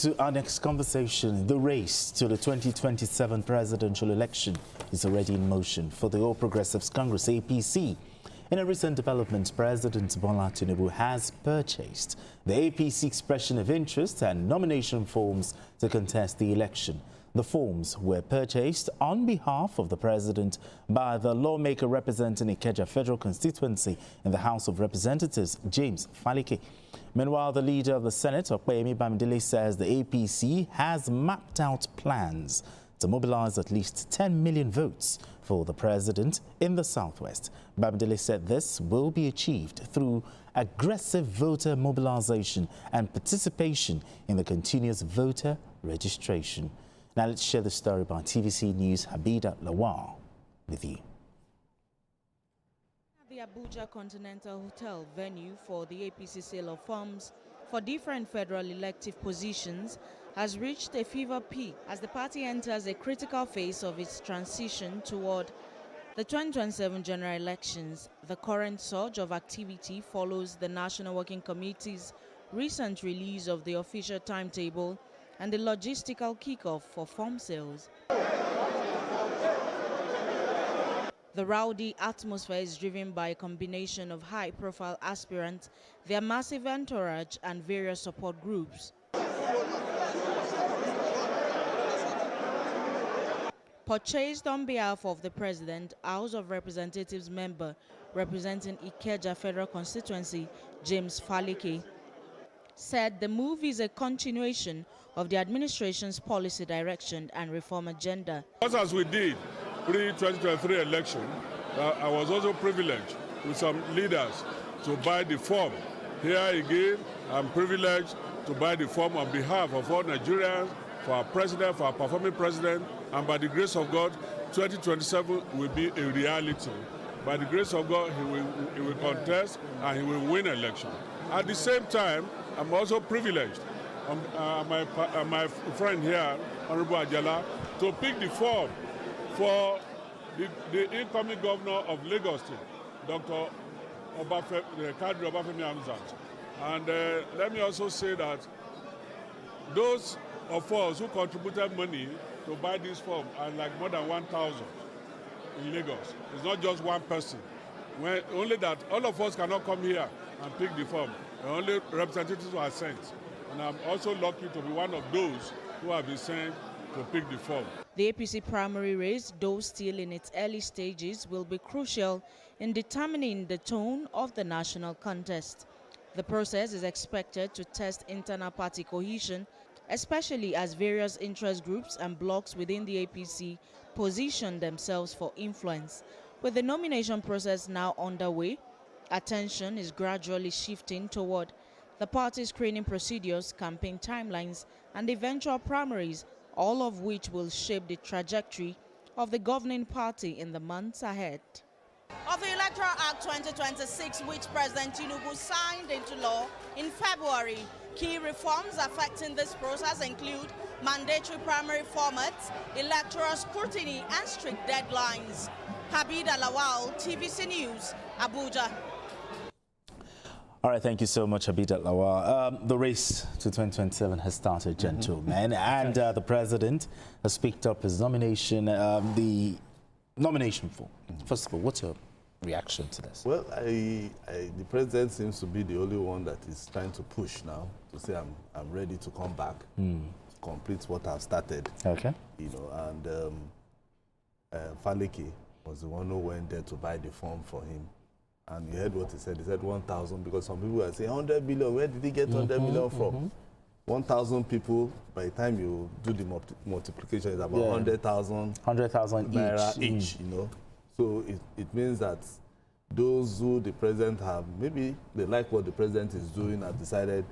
To our next conversation, the race to the 2027 presidential election is already in motion for the All Progressives Congress APC. In a recent development, President Bola Tinubu has purchased the APC expression of interest and nomination forms to contest the election. The forms were purchased on behalf of the president by the lawmaker representing Ikeja Federal Constituency in the House of Representatives, James Falike. Meanwhile, the leader of the Senate, Opeyemi Bamidele, says the APC has mapped out plans to mobilize at least 10 million votes for the president in the Southwest. Bamidele said this will be achieved through aggressive voter mobilization and participation in the continuous voter registration. Now let's share the story by TVC News' Habida Lawal with you. The Abuja Continental Hotel venue for the APC sale of forms for different federal elective positions has reached a fever peak as the party enters a critical phase of its transition toward the 2027 general elections. The current surge of activity follows the National Working Committee's recent release of the official timetable and the logistical kickoff for form sales. The rowdy atmosphere is driven by a combination of high-profile aspirants, their massive entourage, and various support groups. Purchased on behalf of the President, House of Representatives member representing Ikeja Federal Constituency, James Falike, said the move is a continuation of the administration's policy direction and reform agenda. As we did pre-2023 election, I was also privileged with some leaders to buy the form. Here again, I'm privileged to buy the form on behalf of all Nigerians, for our president, for our performing president, and by the grace of God, 2027 will be a reality. By the grace of God, he will contest and he will win election. At the same time, I'm also privileged, my friend here, Honorable Ajala, to pick the form for the incoming governor of Lagos State, Dr. Kadri Obafemi Hamzat. And let me also say that those of us who contributed money to buy this form are like more than 1,000 in Lagos. It's not just one person. Only that all of us cannot come here and pick the form. Only representatives are sent. And I'm also lucky to be one of those who have been sent to pick the form. The APC primary race, though still in its early stages, will be crucial in determining the tone of the national contest. The process is expected to test internal party cohesion, especially as various interest groups and blocs within the APC position themselves for influence. With the nomination process now underway, attention is gradually shifting toward the party screening procedures, campaign timelines, and eventual primaries, all of which will shape the trajectory of the governing party in the months ahead. Of the Electoral Act 2026, which President Tinubu signed into law in February, key reforms affecting this process include mandatory primary formats, electoral scrutiny, and strict deadlines. Habida Lawal, TVC News, Abuja. All right, thank you so much, Habida Lawal. The race to 2027 has started, gentlemen, and the president has picked up his nomination, the nomination form. First of all, what's your reaction to this? Well, the president seems to be the only one that is trying to push now to say I'm ready to come back to complete what I've started. Okay. You know, and Falike was the one who went there to buy the form for him. And you heard what he said. He said 1,000, because some people are saying 100 million. Where did he get 100 million from? 1,000 people, by the time you do the multiplication, it's about 100,000 each, you know. So it means that those who the president have, maybe they like what the president is doing, have decided,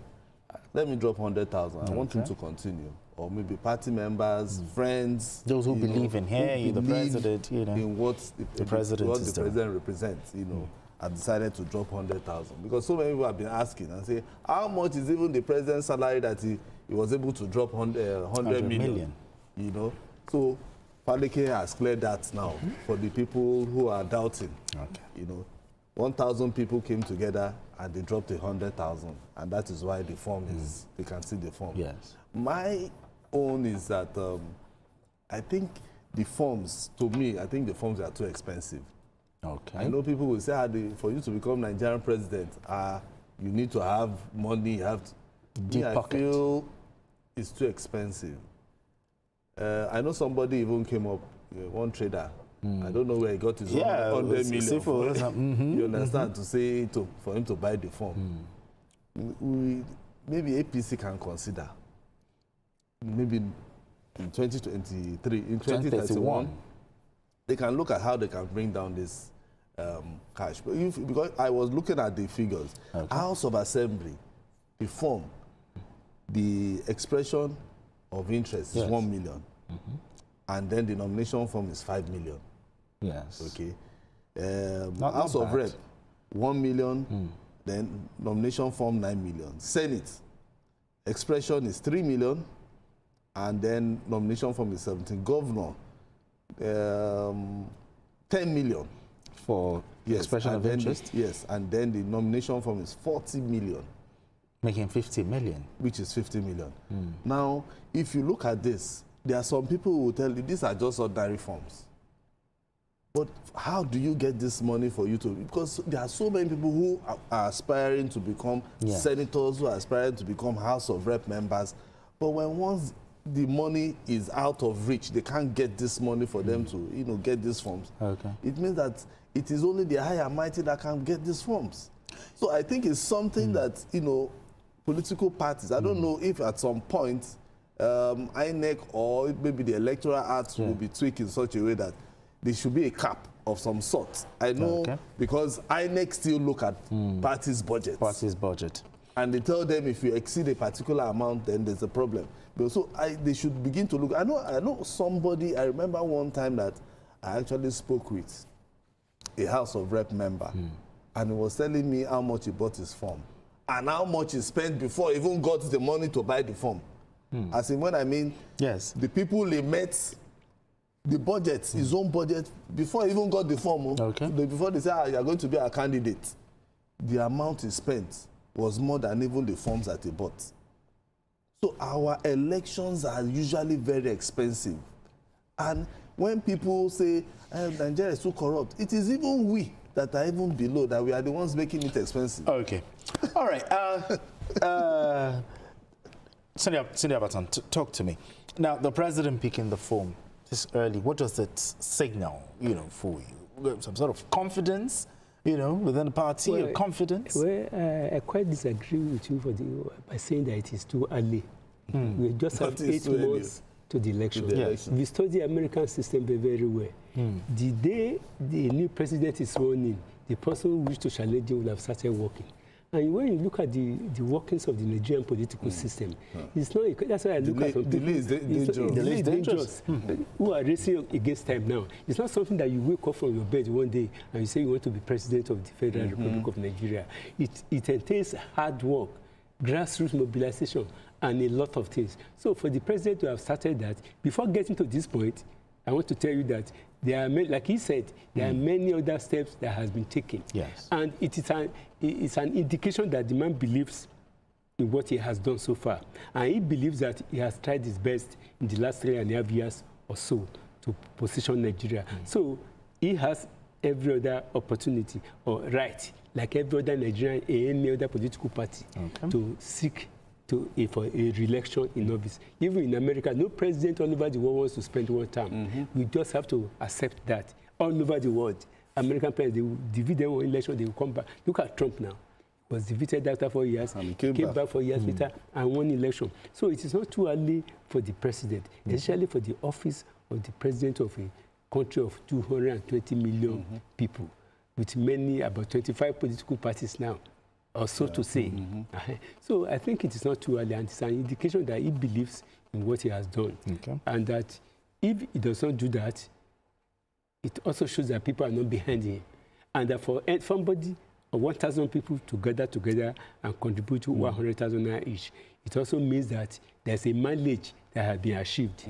let me drop 100,000. I want him to continue. Or maybe party members, friends. Those who believe in him, the president, you know. In what the president represents, you know. Have decided to drop 100,000, because so many people have been asking and say, how much is even the president's salary that he was able to drop 100 million? You know, so Falike has cleared that now for the people who are doubting. Okay. You know, 1,000 people came together and they dropped 100,000, and that is why the form is. They can see the form. Yes. My own is that I think the forms, to me, I think the forms are too expensive. Okay. I know people will say, for you to become Nigerian president, you need to have money, you have to. Deep pocket. I feel it's too expensive. I know somebody even came up, one trader. I don't know where he got his 100 million. You understand? To say for him to buy the form. Maybe APC can consider. Maybe in 2023, in 2031, they can look at how they can bring down this cash. But because I was looking at the figures, House of Assembly, the form, the expression of interest is 1 million. And then the nomination form is 5 million. Yes. Okay. House of Rep, 1 million. Then nomination form 9 million. Senate, expression is 3 million. And then nomination form is 17. Governor, 10 million. For expression of interest? Yes. And then the nomination form is 40 million. Making 50 million. Which is 50 million. Now, if you look at this, there are some people who will tell you these are just ordinary forms. But how do you get this money for you to? Because there are so many people who are aspiring to become senators, who are aspiring to become House of Rep members. But once the money is out of reach, they can't get this money for them to, get these forms. Okay. It means that it is only the high and mighty that can get these forms. So I think it's something that, political parties, I don't know if at some point INEC or maybe the Electoral Act will be tweaked in such a way that there should be a cap of some sort. I know because INEC still look at parties' budgets. Parties' budget. And they tell them if you exceed a particular amount, then there's a problem. So they should begin to look. I know somebody, I remember one time that I actually spoke with a House of Rep member, and he was telling me how much he bought his form and how much he spent before he even got the money to buy the form. As in when I mean, the people he met, the budget, his own budget, before he even got the form, before they say, you're going to be a candidate, the amount he spent was more than even the forms that he bought. So our elections are usually very expensive. And when people say, Nigeria is too corrupt, it is even we that are even below, that we are the ones making it expensive. Okay. All right. Senior Baton, talk to me. Now, the president picking the form this early, what does it signal, for you? Some sort of confidence, within the party, or confidence? Well, I quite disagree with you by saying that it is too early. We just have 8 months to the election. Yes. We study the American system very well. The day the new president is sworn in, the person who wishes to challenge him will have started working. And when you look at the workings of the Nigerian political system, it's not. That's why I look at some people. Delay is dangerous. Who are racing against time now. It's not something that you wake up from your bed one day and you say you want to be president of the Federal Republic of Nigeria. It entails hard work, grassroots mobilization, and a lot of things. So for the president to have started that, before getting to this point, I want to tell you that there are, like he said, there are many other steps that has been taken. Yes. And it's an indication that the man believes in what he has done so far. And he believes that he has tried his best in the last 3.5 years or so to position Nigeria. So he has every other opportunity or right, like every other Nigerian, any other political party, to seek for a re-election in office. Even in America, no president all over the world wants to spend one term. We just have to accept that. All over the world, American presidents, they will defeat them one election, they will come back. Look at Trump now. He was defeated after 4 years, and came back 4 years later and won election. So it is not too early for the president, especially for the office of the president of a country of 220 million people, with about 25 political parties now. Or so to say. So I think it is not too early, and it's an indication that he believes in what he has done. And that if he does not do that, it also shows that people are not behind him. And that for somebody, 1,000 people to gather together and contribute to 100,000 naira each, it also means that there's a mileage that has been achieved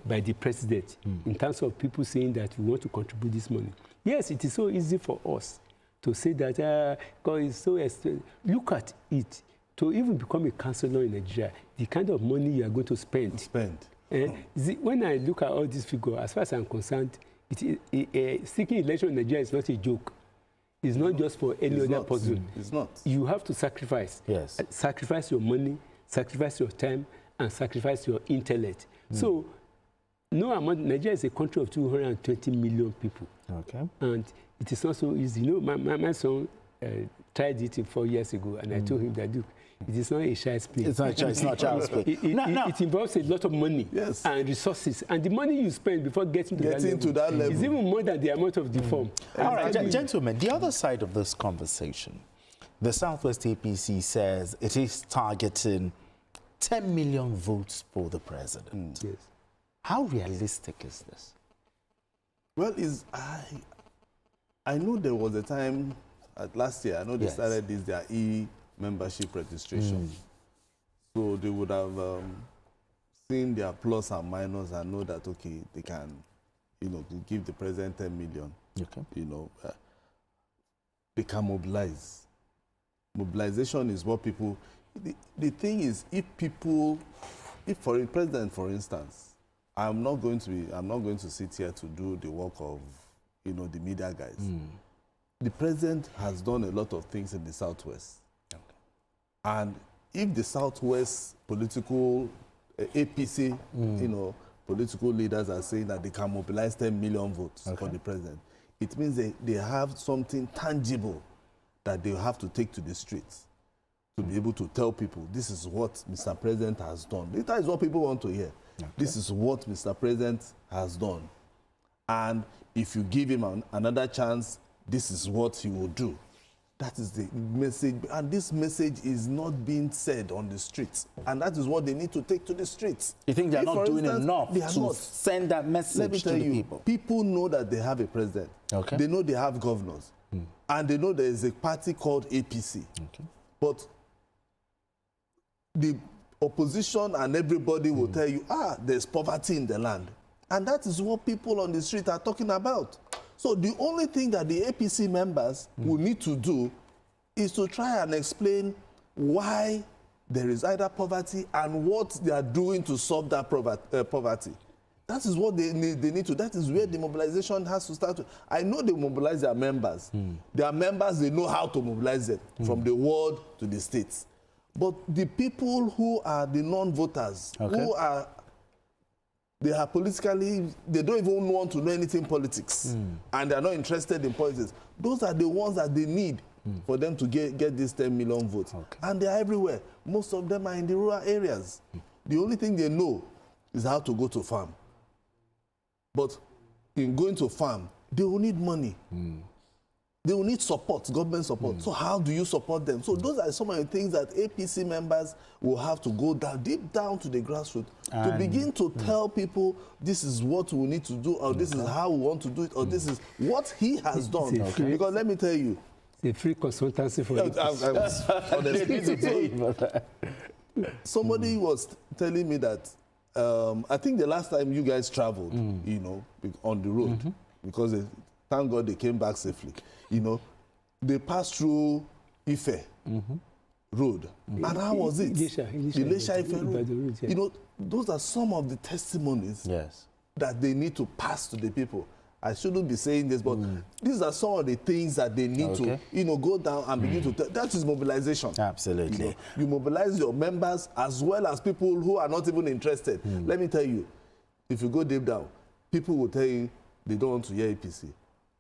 by the president in terms of people saying that we want to contribute this money. Yes, it is so easy for us to say that because it's so expensive. Look at it. to even become a councillor in Nigeria, the kind of money you are going to spend. When I look at all these figures, as far as I'm concerned, seeking election in Nigeria is not a joke. It's not just for any other person. It's not. You have to sacrifice. Yes. Sacrifice your money, sacrifice your time, and sacrifice your intellect. So, no amount. Nigeria is a country of 220 million people. Okay. And it is not so easy. You know, my son tried it 4 years ago, and I told him that, look, it is not a child's play. It's not child's play. It involves a lot of money and resources. And the money you spend before getting to that level is even more than the amount of the form. All right, gentlemen, the other side of this conversation, the Southwest APC says it is targeting 10 million votes for the president. Yes. How realistic is this? Well, I know there was a time last year, I know they started their membership registration. So they would have seen their plus and minus and know that, okay, they can, give the president 10 million. Okay. They can mobilize. Mobilization is what people, the thing is, if for a president, for instance, I'm not going to sit here to do the work of, the media guys. The president has done a lot of things in the Southwest. Okay. And if the Southwest political APC, political leaders are saying that they can mobilize 10 million votes for the president, it means they have something tangible that they have to take to the streets to be able to tell people, this is what Mr. President has done. That is what people want to hear. Okay. This is what Mr. President has done. And if you give him another chance, this is what he will do. That is the message. And this message is not being said on the streets. And that is what they need to take to the streets. You think they're not doing enough to send that message to the people? People know that they have a president. Okay. They know they have governors. And they know there is a party called APC. Okay. But the opposition and everybody will tell you, there's poverty in the land. And that is what people on the street are talking about. So the only thing that the APC members will need to do is to try and explain why there is either poverty and what they are doing to solve that poverty. That is what they need to. That is where the mobilization has to start. I know they mobilize their members. Their members, they know how to mobilize them from the world to the states. But the people who are the non-voters, who are they are politically, they don't even want to know anything politics. And they're not interested in politics. Those are the ones that they need for them to get these 10 million votes. Okay. And they're everywhere. Most of them are in the rural areas. The only thing they know is how to go to farm. But in going to farm, they will need money. They will need support, government support. So how do you support them? So those are some of the things that APC members will have to go down, deep down to the grassroots to begin to tell people this is what we need to do, or this is how we want to do it, or this is what he has done. Because let me tell you, it's a free consultancy for somebody was telling me that I think the last time you guys traveled, on the road, because thank God they came back safely. They passed through Ife Road. And how was it? Ilesha Ife Road. Yeah. Those are some of the testimonies that they need to pass to the people. I shouldn't be saying this, but these are some of the things that they need to, go down and begin to tell. That is mobilization. Absolutely. You mobilize your members as well as people who are not even interested. Let me tell you, if you go deep down, people will tell you they don't want to hear APC.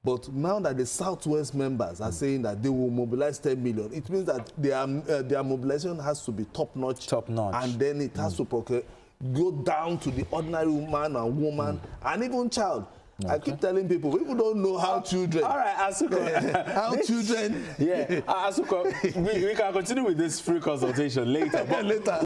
But now that the Southwest members are saying that they will mobilize 10 million, it means that their mobilization has to be top-notch. Top-notch. And then it has to go down to the ordinary man and woman and even child. I keep telling people don't know how children. All right, Asuko. How children. Asuko, we can continue with this free consultation later. But later.